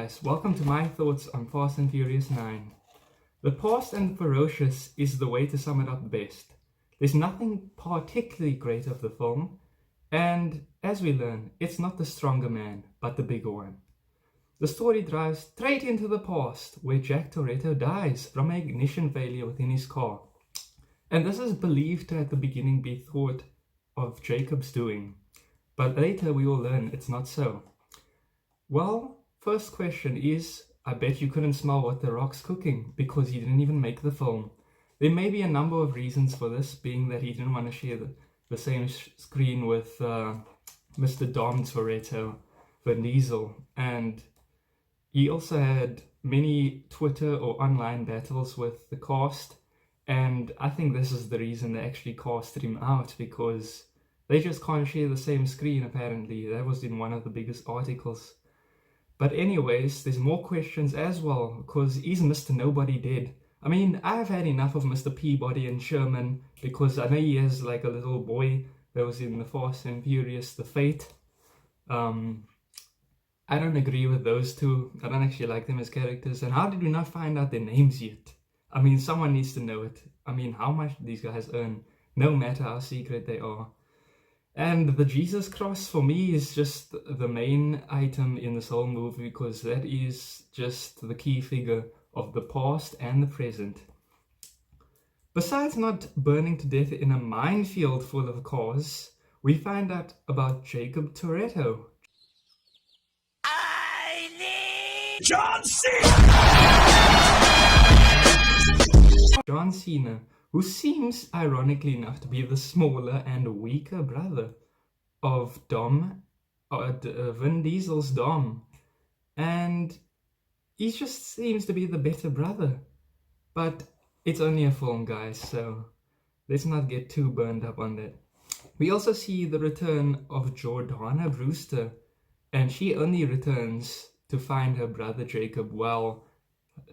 guys, welcome to my thoughts on Fast and Furious 9. The past and ferocious is the way to sum it up best. There's nothing particularly great of the film, and as we learn, it's not the stronger man, but the bigger one. The story drives straight into the past, where Jack Toretto dies from an ignition failure within his car. And this is believed to at the beginning be thought of Jacob's doing, but later we will learn it's not so. Well, first question is, I bet you couldn't smell what The Rock's cooking because he didn't even make the film. There may be a number of reasons for this, being that he didn't want to share the same screen with Mr. Dom Toretto, Vin Diesel, and he also had many Twitter or online battles with the cast, and I think this is the reason they actually casted him out, because they just can't share the same screen apparently. That was in one of the biggest articles. But anyways, there's more questions as well, because he's Mr. Nobody dead. I mean, I've had enough of Mr. Peabody and Sherman, because I know he has like a little boy that was in the Fast and Furious, The Fate. I don't agree with those two. I don't actually like them as characters. And how did we not find out their names yet? I mean, someone needs to know it. I mean, how much these guys earn, no matter how secret they are. And the Jesus cross for me is just the main item in this whole movie, because that is just the key figure of the past and the present. Besides not burning to death in a minefield full of cars, we find out about Jacob Toretto. I need John Cena! John Cena, who seems, ironically enough, to be the smaller and weaker brother of Vin Diesel's Dom. And he just seems to be the better brother. But it's only a film, guys, so let's not get too burned up on that. We also see the return of Jordana Brewster, and she only returns to find her brother Jacob while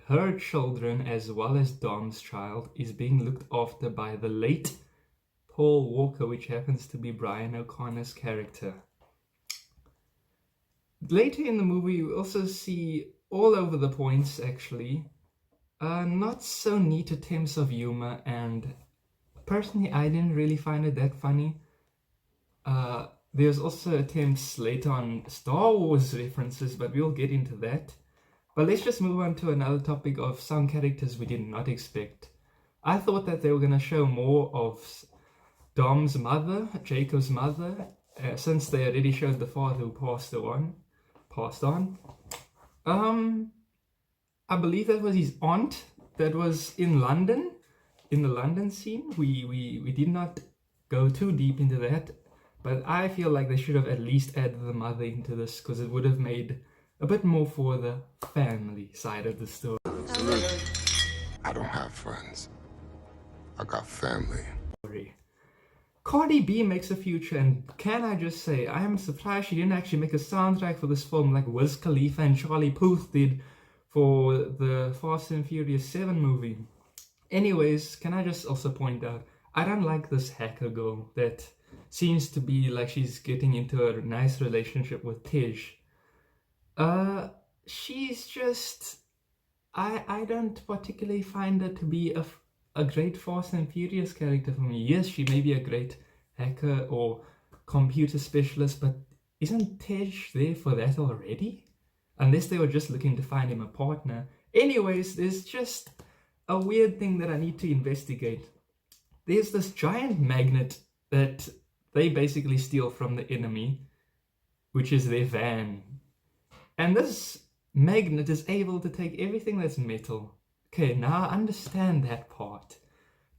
her children, as well as Dom's child, is being looked after by the late Paul Walker, which happens to be Brian O'Connor's character. Later in the movie, we also see, all over the points actually, not so neat attempts of humor, and personally I didn't really find it that funny. There's also attempts later on Star Wars references, but we'll get into that. But let's just move on to another topic of some characters we did not expect. I thought that they were going to show more of Dom's mother, Jacob's mother, since they already showed the father who passed on. I believe that was his aunt that was in London, in the London scene. We did not go too deep into that, but I feel like they should have at least added the mother into this, because it would have made a bit more for the family side of the story. I don't have friends. I got family. Cardi B makes a future, and can I just say, I am surprised she didn't actually make a soundtrack for this film like Wiz Khalifa and Charlie Puth did for the Fast and Furious 7 movie. Anyways, can I just also point out, I don't like this hacker girl that seems to be like she's getting into a nice relationship with Tej. She's just, I don't particularly find her to be a great Fast and Furious character for me. Yes, she may be a great hacker or computer specialist, but isn't Tej there for that already? Unless they were just looking to find him a partner. Anyways, there's just a weird thing that I need to investigate. There's this giant magnet that they basically steal from the enemy, which is their van. And this magnet is able to take everything that's metal. Okay, now I understand that part.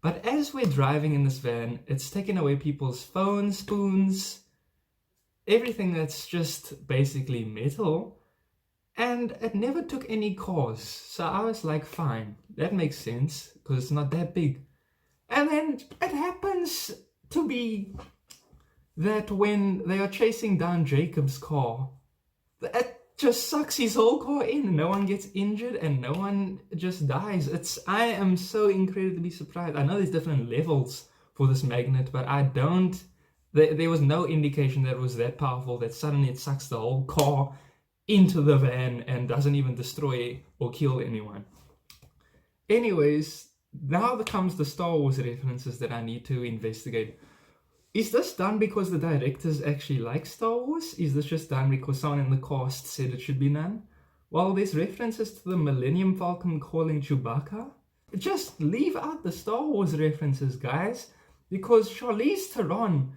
But as we're driving in this van, it's taking away people's phones, spoons, everything that's just basically metal. And it never took any cars. So I was like, fine, that makes sense, because it's not that big. And then it happens to be that when they are chasing down Jacob's car, it just sucks his whole car in. No one gets injured and no one just dies. I am so incredibly surprised. I know there's different levels for this magnet, but there was no indication that it was that powerful that suddenly it sucks the whole car into the van and doesn't even destroy or kill anyone. Anyways, now comes the Star Wars references that I need to investigate. Is this done because the directors actually like Star Wars? Is this just done because someone in the cast said it should be done? Well, there's references to the Millennium Falcon calling Chewbacca. Just leave out the Star Wars references, guys, because Charlize Theron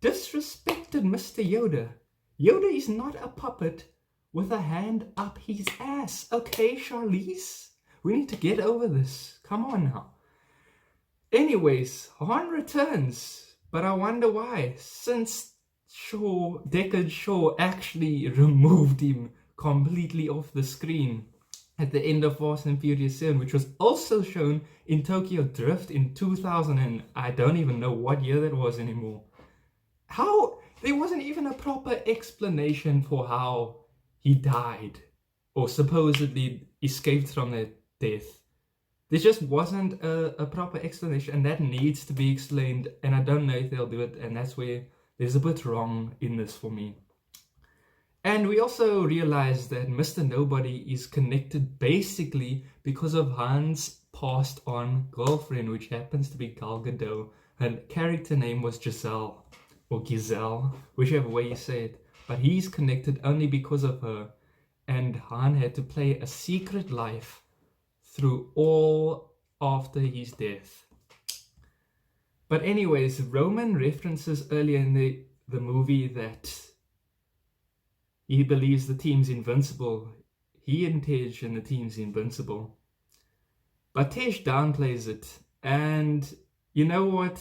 disrespected Mr. Yoda. Yoda is not a puppet with a hand up his ass. Okay, Charlize? We need to get over this. Come on now. Anyways, Han returns, but I wonder why, since Deckard Shaw actually removed him completely off the screen at the end of Fast and Furious 7, which was also shown in Tokyo Drift in 2000, and I don't even know what year that was anymore. How? There wasn't even a proper explanation for how he died, or supposedly escaped from that death. There just wasn't a proper explanation, and that needs to be explained, and I don't know if they'll do it, and that's where there's a bit wrong in this for me. And we also realize that Mr. Nobody is connected basically because of Han's passed on girlfriend, which happens to be Gal Gadot. Her character name was Giselle, or Giselle, whichever way you say it. But he's connected only because of her. And Han had to play a secret life through all after his death. But anyways, Roman references earlier in the movie that he believes the team's invincible. He and Tej and the team's invincible. But Tej downplays it. And you know what?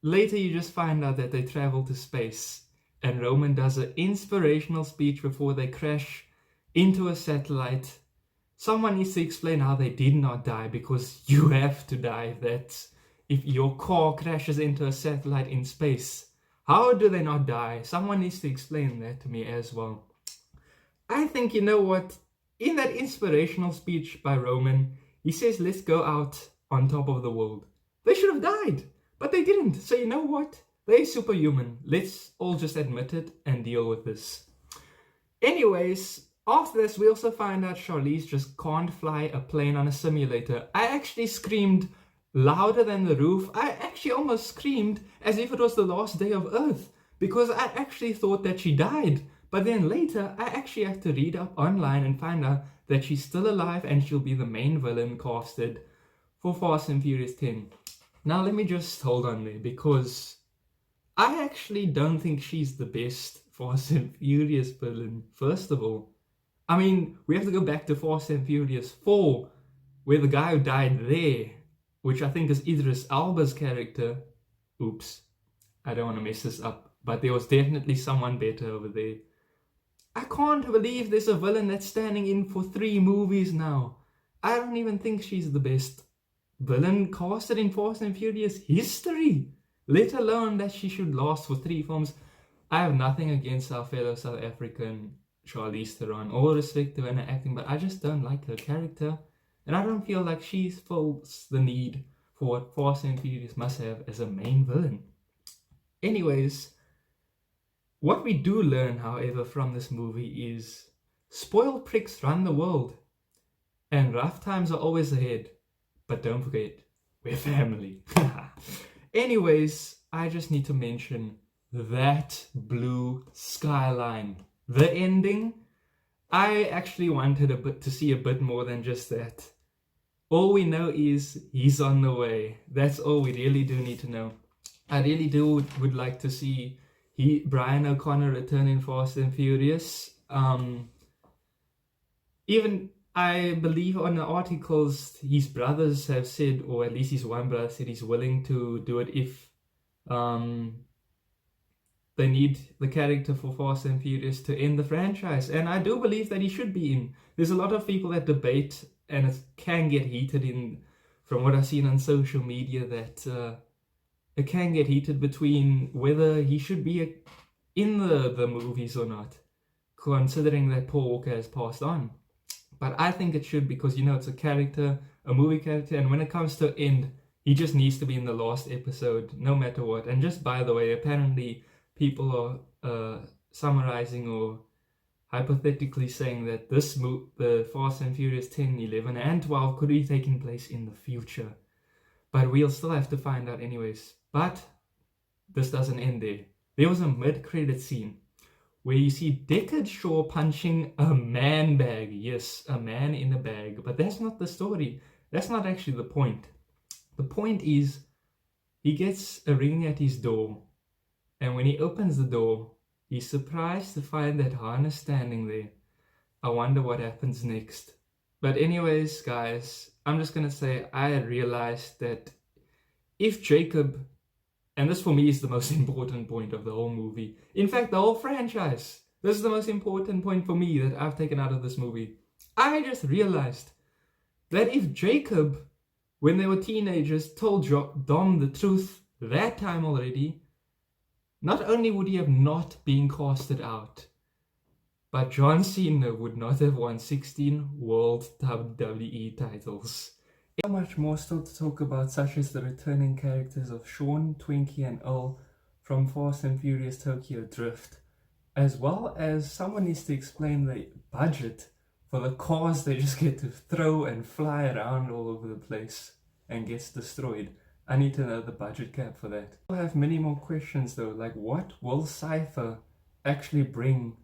Later you just find out that they travel to space. And Roman does an inspirational speech before they crash into a satellite. Someone needs to explain how they did not die, because you have to die if your car crashes into a satellite in space. How do they not die? Someone needs to explain that to me as well. I think, you know what? In that inspirational speech by Roman, he says, let's go out on top of the world. They should have died, but they didn't. So you know what? They're superhuman. Let's all just admit it and deal with this. Anyways, after this, we also find out Charlize just can't fly a plane on a simulator. I actually screamed louder than the roof. I actually almost screamed as if it was the last day of Earth, because I actually thought that she died. But then later, I actually have to read up online and find out that she's still alive and she'll be the main villain casted for Fast and Furious 10. Now let me just hold on there, because I actually don't think she's the best Fast and Furious villain, first of all. I mean, we have to go back to Fast and Furious 4, where the guy who died there, which I think is Idris Elba's character. Oops, I don't want to mess this up, but there was definitely someone better over there. I can't believe there's a villain that's standing in for 3 movies now. I don't even think she's the best villain casted in Fast and Furious history, let alone that she should last for 3 films. I have nothing against our fellow South African Charlize Theron. All respect to her acting, but I just don't like her character. And I don't feel like she fills the need for what Fast and Furious must have as a main villain. Anyways, what we do learn, however, from this movie is spoiled pricks run the world. And rough times are always ahead. But don't forget, we're family. Anyways, I just need to mention that blue skyline. The ending, I actually wanted to see a bit more than just that. All we know is he's on the way. That's all we really do need to know. I really would like to see Brian O'Connor return in Fast and Furious. Even I believe on the articles his brothers have said, or at least his one brother said he's willing to do it if they need the character for Fast and Furious to end the franchise. And I do believe that he should be in. There's a lot of people that debate, and it can get heated in, from what I've seen on social media, that it can get heated between whether he should be in the movies or not, considering that Paul Walker has passed on. But I think it should, because, you know, it's a movie character, and when it comes to end, he just needs to be in the last episode, no matter what. And just by the way, apparently people are summarizing or hypothetically saying that the Fast and Furious 10, 11, and 12 could be taking place in the future. But we'll still have to find out anyways. But this doesn't end there. There was a mid-credit scene where you see Deckard Shaw punching a man bag. Yes, a man in a bag. But that's not the story. That's not actually the point. The point is, he gets a ring at his door. And when he opens the door, he's surprised to find that Han is standing there. I wonder what happens next. But anyways, guys, I'm just going to say I realized that if Jacob, and this for me is the most important point of the whole movie, in fact the whole franchise, this is the most important point for me that I've taken out of this movie. I just realized that if Jacob, when they were teenagers, told Dom the truth that time already, not only would he have not been casted out, but John Cena would not have won 16 World WWE titles. So much more still to talk about, such as the returning characters of Sean, Twinkie and Earl from Fast and Furious Tokyo Drift, as well as someone needs to explain the budget for the cars they just get to throw and fly around all over the place and gets destroyed. I need to know the budget cap for that. I have many more questions though, like what will Cypher actually bring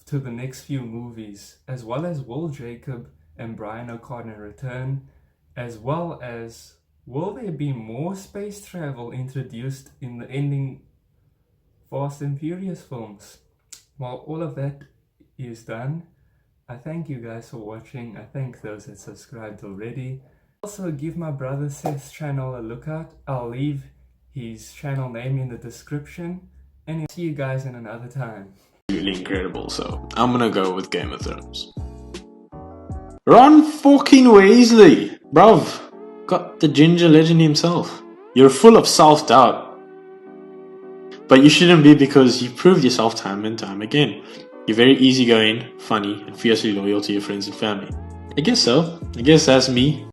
to the next few movies, as well as will Jacob and Brian O'Connor return, as well as will there be more space travel introduced in the ending Fast and Furious films? While all of that is done, I thank you guys for watching. I thank those that subscribed already. Also give my brother Seth's channel a look out. I'll leave his channel name in the description, and I'll see you guys in another time. Really incredible, so I'm gonna go with Game of Thrones. Ron fucking Weasley! Bruv, got the ginger legend himself. You're full of self-doubt. But you shouldn't be, because you've proved yourself time and time again. You're very easygoing, funny, and fiercely loyal to your friends and family. I guess so. I guess that's me.